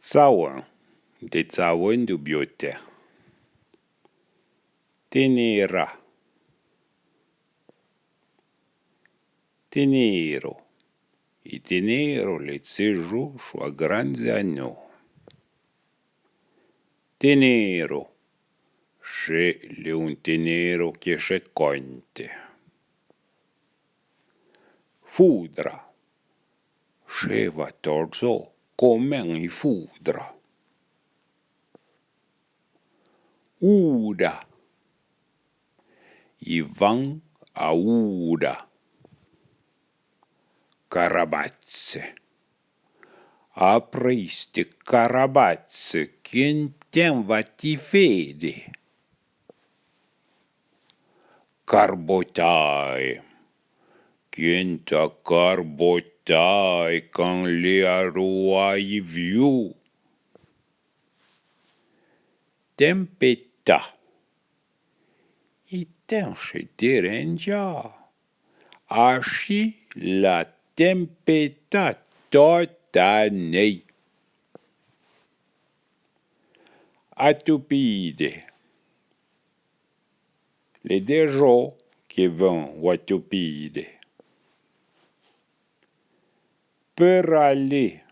Całą, de całą do biotę. Tenera. Tenero. E tenero le tsejo sua grande anno. Tenero. C'è le un tenero che c'è conte. Fudra. C'è va torzo come un fudra. Uda. Ivan a Uda. Carabazze. Apriste carabazze, chi va ti fede? Carbotae. Chi ta carbotae quand le arroai viu? Tempesta. E tenche derengia. Asci la tempesta totanei. Atupide. Les déjeaux qui vont watupide. Per aller